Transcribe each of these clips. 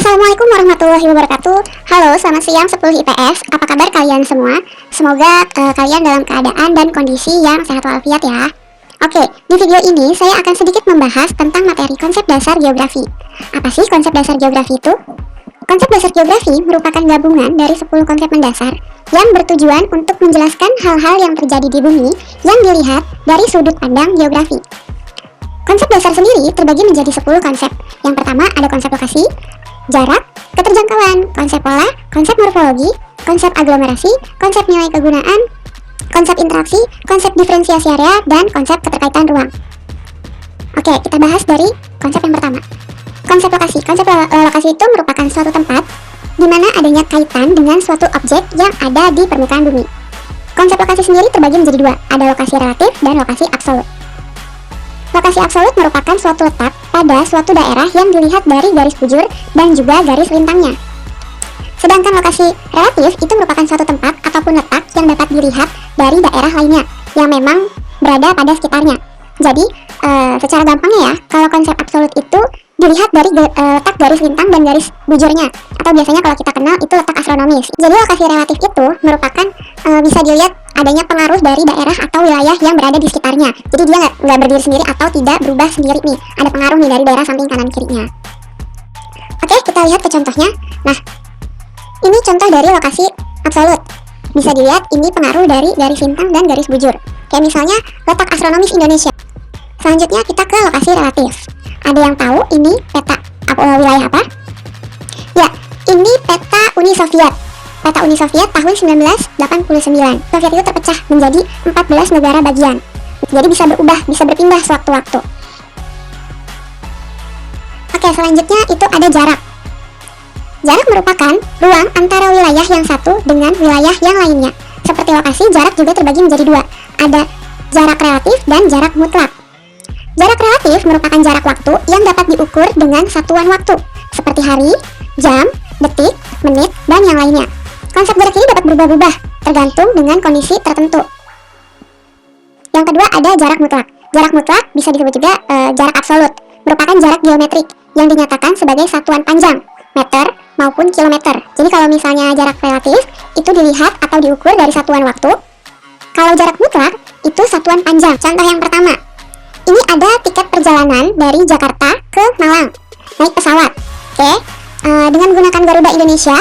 Assalamualaikum warahmatullahi wabarakatuh. Halo, selamat siang 10 IPS. Apa kabar kalian semua? Semoga kalian dalam keadaan dan kondisi yang sehat walafiat ya. Oke, di video ini saya akan sedikit membahas tentang materi konsep dasar geografi. Apa sih konsep dasar geografi itu? Konsep dasar geografi merupakan gabungan dari 10 konsep mendasar yang bertujuan untuk menjelaskan hal-hal yang terjadi di bumi yang dilihat dari sudut pandang geografi. Konsep dasar sendiri terbagi menjadi 10 konsep. Yang pertama ada konsep lokasi, jarak, keterjangkauan, konsep pola, konsep morfologi, konsep aglomerasi, konsep nilai kegunaan, konsep interaksi, konsep diferensiasi area, dan konsep keterkaitan ruang. Oke, kita bahas dari konsep yang pertama. Konsep lokasi. Konsep lokasi itu merupakan suatu tempat di mana adanya kaitan dengan suatu objek yang ada di permukaan bumi. Konsep lokasi sendiri terbagi menjadi dua, ada lokasi relatif dan lokasi absolut. Lokasi absolut merupakan suatu letak pada suatu daerah yang dilihat dari garis bujur dan juga garis lintangnya. Sedangkan lokasi relatif itu merupakan suatu tempat ataupun letak yang dapat dilihat dari daerah lainnya yang memang berada pada sekitarnya. Jadi, secara gampangnya ya, kalau konsep absolut itu dilihat dari letak garis lintang dan garis bujurnya, atau biasanya kalau kita kenal itu letak astronomis. Jadi lokasi relatif itu merupakan bisa dilihat adanya pengaruh dari daerah atau wilayah yang berada di sekitarnya. Jadi dia nggak berdiri sendiri atau tidak berubah sendiri nih. Ada pengaruh nih dari daerah samping kanan kirinya. Oke, kita lihat ke contohnya. Nah, ini contoh dari lokasi absolut. Bisa dilihat ini pengaruh dari garis lintang dan garis bujur. Kayak misalnya letak astronomis Indonesia. Selanjutnya kita ke lokasi relatif. Ada yang tahu ini peta wilayah apa? Ya, ini peta Uni Soviet. Peta Uni Soviet tahun 1989. Soviet itu terpecah menjadi 14 negara bagian. Jadi bisa berubah, bisa berpindah sewaktu-waktu. Oke, selanjutnya itu ada jarak. Jarak merupakan ruang antara wilayah yang satu dengan wilayah yang lainnya. Seperti lokasi, jarak juga terbagi menjadi dua. Ada jarak relatif dan jarak mutlak. Jarak relatif merupakan jarak waktu yang dapat diukur dengan satuan waktu, seperti hari, jam, detik, menit, dan yang lainnya. Konsep jarak ini dapat berubah-ubah, tergantung dengan kondisi tertentu. Yang kedua ada jarak mutlak. Jarak mutlak bisa disebut juga jarak absolut, merupakan jarak geometrik yang dinyatakan sebagai satuan panjang, meter maupun kilometer. Jadi kalau misalnya jarak relatif, itu dilihat atau diukur dari satuan waktu. Kalau jarak mutlak, itu satuan panjang. Contoh yang pertama, ini ada tiket perjalanan dari Jakarta ke Malang, naik pesawat. Oke, dengan menggunakan Garuda Indonesia,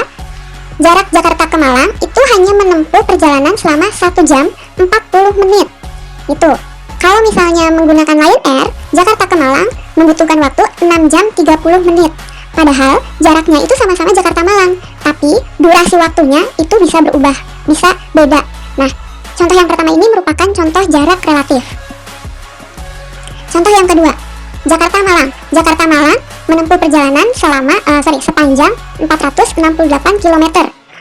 jarak Jakarta ke Malang itu hanya menempuh perjalanan selama 1 jam 40 menit. Itu. Kalau misalnya menggunakan Lion Air, Jakarta ke Malang membutuhkan waktu 6 jam 30 menit. Padahal jaraknya itu sama-sama Jakarta Malang, tapi durasi waktunya itu bisa berubah, bisa beda. Nah, contoh yang pertama ini merupakan contoh jarak relatif. Contoh yang kedua, Jakarta Malang. Jakarta Malang menempuh perjalanan sepanjang 468 km.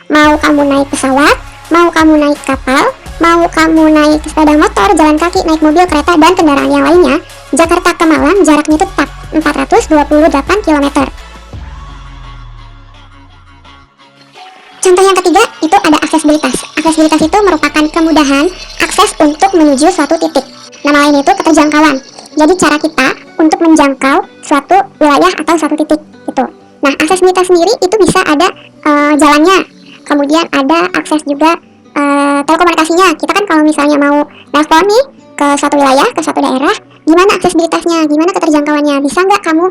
Mau kamu naik pesawat, mau kamu naik kapal, mau kamu naik sepeda motor, jalan kaki, naik mobil, kereta, dan kendaraan yang lainnya, Jakarta ke Malang jaraknya itu tetap 428 km. Contoh yang ketiga itu ada aksesibilitas. Aksesibilitas itu merupakan kemudahan akses untuk menuju suatu titik. Nama lain itu keterjangkauan. Jadi cara kita untuk menjangkau suatu wilayah atau suatu titik gitu. Nah, aksesibilitas sendiri itu bisa ada jalannya. Kemudian ada akses juga telekomunikasinya. Kita kan kalau misalnya mau telepon nih ke suatu wilayah, ke suatu daerah, gimana aksesibilitasnya, gimana keterjangkauannya? Bisa nggak kamu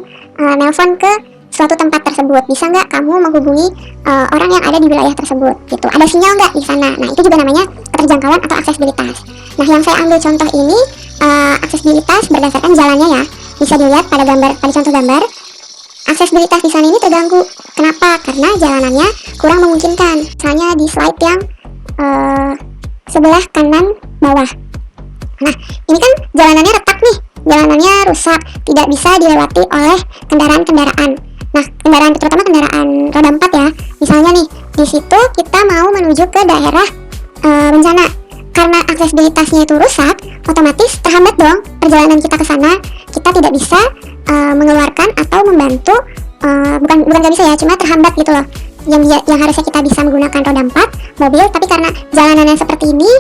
nelpon ke suatu tempat tersebut? Bisa nggak kamu menghubungi orang yang ada di wilayah tersebut? Gitu. Ada sinyal nggak di sana? Nah, itu juga namanya keterjangkauan atau aksesibilitas. Nah, yang saya ambil contoh ini aksesibilitas berdasarkan jalannya ya. Bisa dilihat pada contoh gambar. Aksesibilitas di sana ini terganggu. Kenapa? Karena jalanannya kurang memungkinkan. Misalnya di slide yang sebelah kanan bawah. Nah, ini kan jalanannya retak nih. Jalanannya rusak, tidak bisa dilewati oleh kendaraan-kendaraan. Nah, terutama kendaraan roda 4 ya. Misalnya nih, di situ kita mau menuju ke daerah bencana. Karena aksesibilitasnya itu rusak, otomatis terhambat dong perjalanan kita ke sana. Kita tidak bisa mengeluarkan atau membantu, bukan nggak bisa ya, cuma terhambat gitu loh. Yang harusnya kita bisa menggunakan roda 4 mobil, tapi karena jalanannya seperti ini,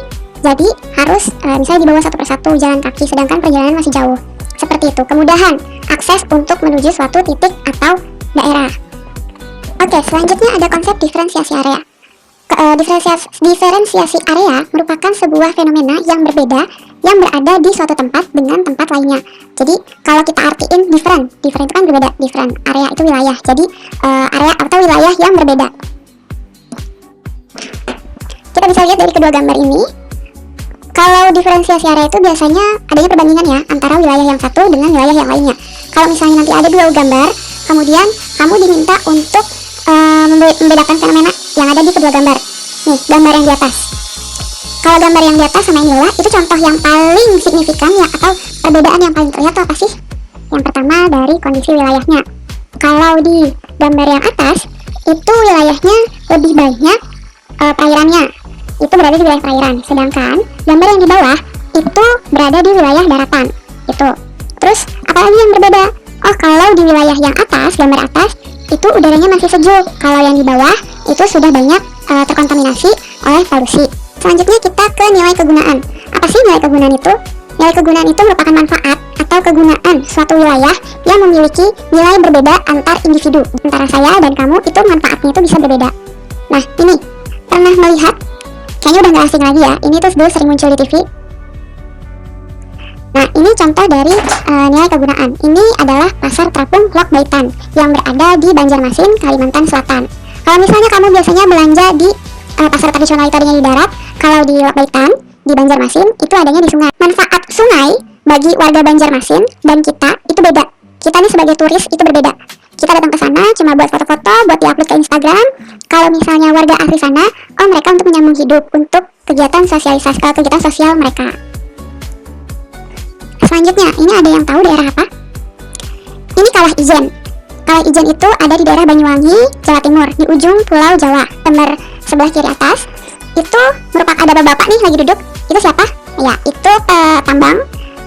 jadi harus misalnya dibawa satu persatu jalan kaki, sedangkan perjalanan masih jauh. Seperti itu, kemudahan akses untuk menuju suatu titik atau daerah. Oke, selanjutnya ada konsep diferensiasi area. Diferensiasi area merupakan sebuah fenomena yang berbeda yang berada di suatu tempat dengan tempat lainnya. Jadi kalau kita artiin different itu kan berbeda, different area itu wilayah. Jadi area atau wilayah yang berbeda. Kita bisa lihat dari kedua gambar ini. Kalau diferensiasi area itu biasanya adanya perbandingan ya antara wilayah yang satu dengan wilayah yang lainnya. Kalau misalnya nanti ada dua gambar, kemudian kamu diminta untuk membedakan fenomena yang ada di kedua gambar. Nih, gambar yang di atas. Kalau gambar yang di atas sama yang di bawah, itu contoh yang paling signifikan ya, atau perbedaan yang paling terlihat apa sih? Yang pertama dari kondisi wilayahnya. Kalau di gambar yang atas, itu wilayahnya lebih banyak perairannya. Itu berada di wilayah perairan. Sedangkan gambar yang di bawah, itu berada di wilayah daratan. Itu. Terus, apalagi yang berbeda? Oh, kalau di wilayah yang atas, gambar atas, itu udaranya masih sejuk. Kalau yang di bawah itu sudah banyak terkontaminasi oleh polusi. Selanjutnya kita ke nilai kegunaan. Apa sih nilai kegunaan itu? Nilai kegunaan itu merupakan manfaat atau kegunaan suatu wilayah yang memiliki nilai berbeda antar individu. Antara saya dan kamu itu manfaatnya itu bisa berbeda. Nah, ini pernah melihat? Kayaknya udah gak asing lagi ya. Ini tuh dulu sering muncul di TV. Nah, ini contoh dari nilai kegunaan. Ini adalah pasar terapung Lok Baitan yang berada di Banjarmasin, Kalimantan Selatan. Kalau misalnya kamu biasanya belanja di pasar tradisional itu adanya di darat, kalau di Lok Baitan, di Banjarmasin, itu adanya di sungai. Manfaat sungai bagi warga Banjarmasin dan kita itu beda. Kita nih sebagai turis itu berbeda. Kita datang ke sana cuma buat foto-foto, buat diupload ke Instagram. Kalau misalnya warga asli sana, mereka untuk menyambung hidup, untuk kegiatan sosialisasi, kegiatan sosial mereka. Selanjutnya, ini ada yang tahu daerah apa? Ini Kawah Ijen. Kawah Ijen itu ada di daerah Banyuwangi, Jawa Timur, di ujung Pulau Jawa. Gambar sebelah kiri atas, itu merupakan ada bapak nih lagi duduk. Itu siapa? Ya, itu tambang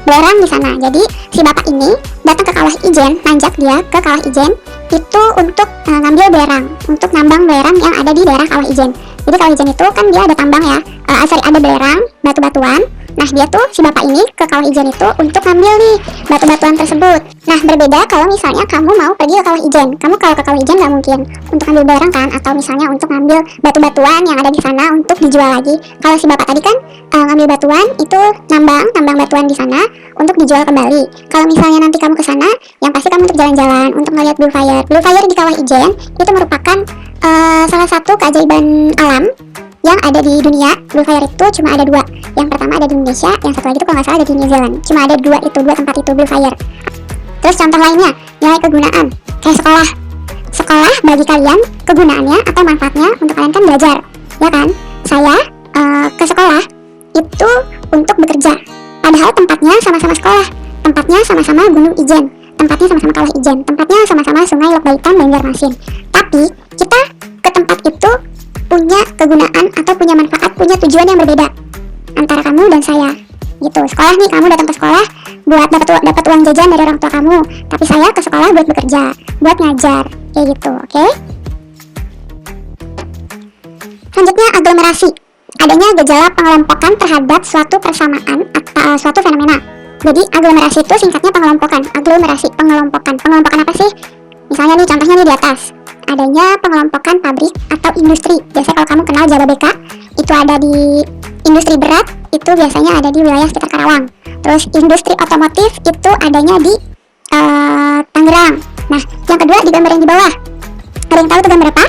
belerang di sana. Jadi, si bapak ini datang ke Kawah Ijen, nanjak dia ke Kawah Ijen, itu untuk ngambil belerang, untuk nambang belerang yang ada di daerah Kawah Ijen. Jadi Kawah Ijen itu kan dia ada tambang ya, ada belerang, batu-batuan. Nah, dia tuh, si bapak ini ke Kawah Ijen itu untuk ngambil nih batu-batuan tersebut. Nah, berbeda kalau misalnya kamu mau pergi ke Kawah Ijen. Kamu kalau ke Kawah Ijen nggak mungkin untuk ngambil belerang kan, atau misalnya untuk ngambil batu-batuan yang ada di sana untuk dijual lagi. Kalau si bapak tadi kan ngambil batuan, itu nambang batuan di sana untuk dijual kembali. Kalau misalnya nanti kamu ke sana, yang pasti kamu untuk jalan-jalan, untuk melihat Blue Fire. Blue Fire di Kawah Ijen itu merupakan salah satu keajaiban alam yang ada di dunia. Blue Fire itu cuma ada dua. Yang pertama ada di Indonesia, yang satu lagi itu kalau nggak salah ada di New Zealand. Cuma ada dua tempat itu Blue Fire. Terus contoh lainnya, nilai kegunaan. Kayak sekolah. Sekolah bagi kalian kegunaannya atau manfaatnya untuk kalian kan belajar, ya kan? Saya ke sekolah itu untuk bekerja. Padahal tempatnya sama-sama sekolah. Tempatnya sama-sama Gunung Ijen. Tempatnya sama-sama Kawah Ijen. Tempatnya sama-sama Sungai Lok Baitan, Banjarmasin. Tapi kita ke tempat itu punya kegunaan atau punya manfaat, punya tujuan yang berbeda antara kamu dan saya gitu. Sekolah nih, kamu datang ke sekolah buat dapat uang jajan dari orang tua kamu, tapi saya ke sekolah buat bekerja, buat ngajar kayak gitu. Oke? Selanjutnya aglomerasi, adanya gejala pengelompokan terhadap suatu persamaan atau suatu fenomena. Jadi aglomerasi itu singkatnya pengelompokan. Aglomerasi, pengelompokan apa sih? Misalnya nih, contohnya nih di atas, adanya pengelompokan pabrik atau industri. Biasanya kalau kamu kenal Jababeka, itu ada di industri berat, itu biasanya ada di wilayah sekitar Karawang. Terus industri otomotif itu adanya di Tangerang. Nah, yang kedua di gambar yang di bawah, ada yang tahu itu gambar apa?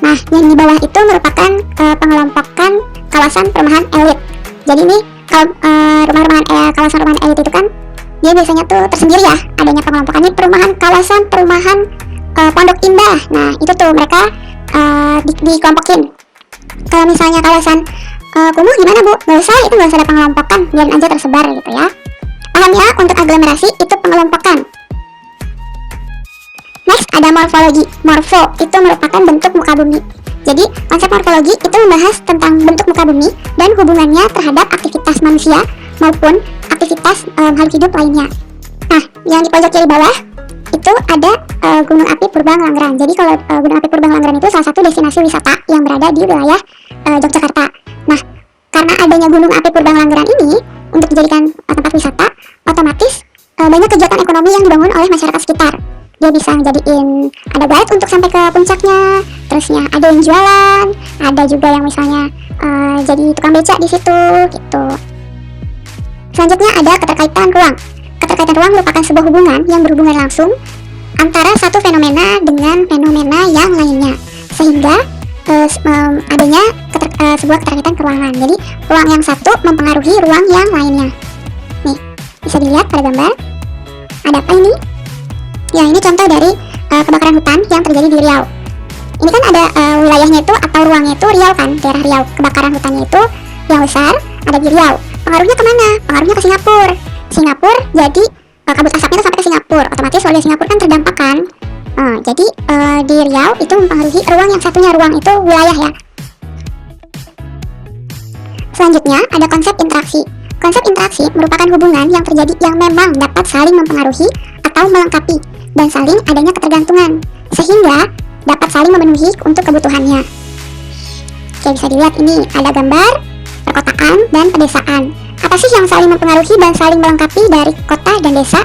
Nah, yang di bawah itu merupakan pengelompokan kawasan perumahan elit. Jadi ini kawasan perumahan elit itu kan dia biasanya tuh tersendiri ya, adanya pengelompokan. Ini kawasan perumahan Pondok Indah. Nah, itu tuh mereka dikelompokin. Kalau misalnya kawasan kumuh gimana Bu? Gak usah ada pengelompokan, biarin aja tersebar gitu ya. Paham ya, untuk aglomerasi itu pengelompokan. Next ada morfologi. Morfo itu merupakan bentuk muka bumi. Jadi konsep morfologi itu membahas tentang bentuk muka bumi dan hubungannya terhadap aktivitas manusia maupun aktivitas makhluk hidup lainnya. Nah, yang di pojok kiri bawah itu ada Gunung Api Purbang Langgeran. Jadi kalau Gunung Api Purbang Langgeran itu salah satu destinasi wisata yang berada di wilayah Yogyakarta. Nah, karena adanya Gunung Api Purbang Langgeran ini untuk dijadikan tempat wisata, otomatis banyak kegiatan ekonomi yang dibangun oleh masyarakat sekitar. dia bisa jadiin ada guide untuk sampai ke puncaknya. Terusnya ada yang jualan, ada juga yang misalnya jadi tukang beca di situ gitu. Selanjutnya ada keterkaitan ruang. Keterkaitan ruang merupakan sebuah hubungan yang berhubungan langsung antara satu fenomena dengan fenomena yang lainnya, sehingga adanya sebuah keterkaitan keruangan. Jadi ruang yang satu mempengaruhi ruang yang lainnya. Nih, bisa dilihat pada gambar. Ada apa ini? Ya, ini contoh dari kebakaran hutan yang terjadi di Riau. Ini kan ada wilayahnya itu atau ruangnya itu Riau kan, daerah Riau. Kebakaran hutannya itu yang besar ada di Riau. Pengaruhnya kemana? Pengaruhnya ke Singapura. Singapura jadi kabut asapnya itu sampai ke Singapura. Otomatis warga Singapura kan terdampak kan. Jadi di Riau itu mempengaruhi ruang yang satunya, ruang itu wilayah ya. Selanjutnya ada konsep interaksi. Konsep interaksi merupakan hubungan yang terjadi yang memang dapat saling mempengaruhi atau melengkapi dan saling adanya ketergantungan, sehingga dapat saling memenuhi untuk kebutuhannya. Oke, bisa dilihat ini ada gambar perkotaan dan pedesaan. Apa sih yang saling mempengaruhi dan saling melengkapi dari kota dan desa?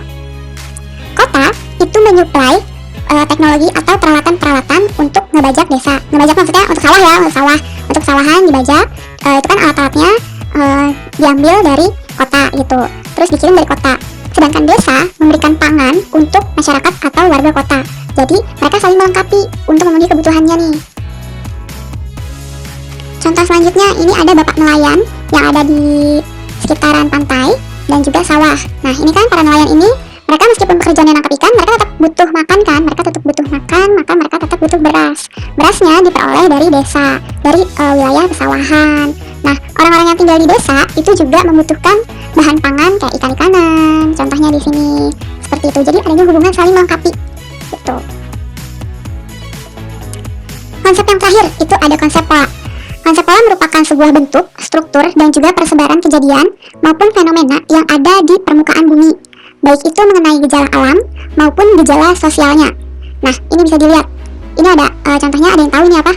Kota itu menyuplai teknologi atau peralatan-peralatan untuk ngebajak desa. Ngebajak maksudnya untuk sawah ya, untuk sawahan dibajak. Itu kan alat-alatnya diambil dari kota gitu, terus dikirim dari kota. Sedangkan desa memberikan pangan untuk masyarakat atau warga kota. Jadi mereka saling melengkapi untuk memenuhi kebutuhannya nih. Contoh selanjutnya ini ada bapak nelayan yang ada di sekitaran pantai dan juga sawah. Nah, ini kan para nelayan ini, mereka meskipun pekerjaannya nangkap ikan, mereka tetap butuh makan kan, mereka tetap butuh makan, maka mereka tetap butuh beras. Berasnya diperoleh dari desa, dari wilayah pesawahan. Nah, orang-orang yang tinggal di desa itu juga membutuhkan bahan pangan kayak ikan-ikanan. Contohnya di sini seperti itu. Jadi adanya hubungan saling melengkapi. Gitu. Konsep yang terakhir itu ada konsep pola. Konsep pola merupakan sebuah bentuk, struktur, dan juga persebaran kejadian maupun fenomena yang ada di permukaan bumi, baik itu mengenai gejala alam maupun gejala sosialnya. Nah, ini bisa dilihat. Ini ada contohnya, ada yang tahu ini apa?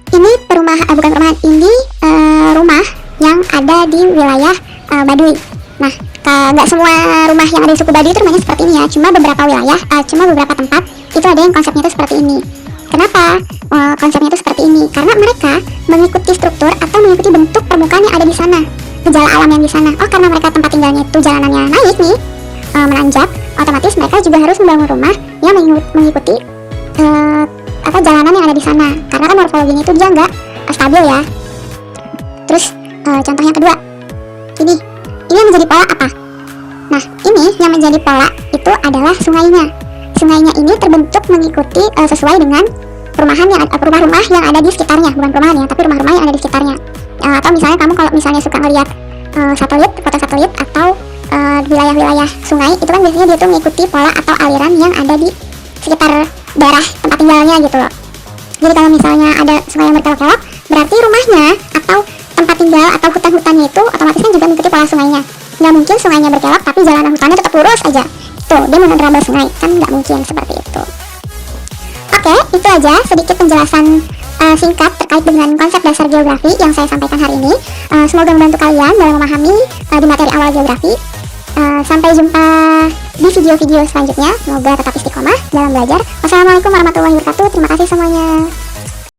Ini bukan perumahan, ini rumah yang ada di wilayah Baduy. Nah, nggak semua rumah yang ada di suku Baduy itu rumahnya seperti ini ya. Cuma beberapa wilayah, cuma beberapa tempat itu ada yang konsepnya itu seperti ini. Kenapa konsepnya itu seperti ini? Karena mereka mengikuti struktur atau mengikuti bentuk permukaan yang ada di sana, gejala alam yang di sana. Oh, karena mereka tempat tinggalnya itu jalanannya naik nih, menanjak, otomatis mereka juga harus membangun rumah yang mengikuti jalanan yang ada di sana. Karena kan morfologinya itu dia nggak stabil ya. Terus contoh yang kedua, ini yang menjadi pola apa? Nah, ini yang menjadi pola itu adalah sungainya. Sungainya ini terbentuk mengikuti sesuai dengan rumah-rumah yang ada di sekitarnya, bukan perumahan ya, tapi rumah-rumah yang ada di sekitarnya. Atau misalnya kamu kalau misalnya suka ngeliat foto satelit atau wilayah-wilayah sungai, itu kan biasanya dia tuh mengikuti pola atau aliran yang ada di sekitar daerah tempat tinggalnya gitu loh. Jadi kalau misalnya ada sungai yang berkelok-kelok, berarti rumahnya atau tempat tinggal atau hutan-hutannya itu otomatis kan juga mengikuti pola sungainya. Nggak mungkin sungainya berkelok tapi jalanan hutannya tetap lurus aja. Tuh, dia mau menerabas sungai, kan nggak mungkin seperti itu. Oke, itu aja sedikit penjelasan singkat terkait dengan konsep dasar geografi yang saya sampaikan hari ini. Semoga membantu kalian dalam memahami di materi awal geografi. Sampai jumpa di video-video selanjutnya. Semoga tetap istiqomah dalam belajar. Wassalamualaikum warahmatullahi wabarakatuh. Terima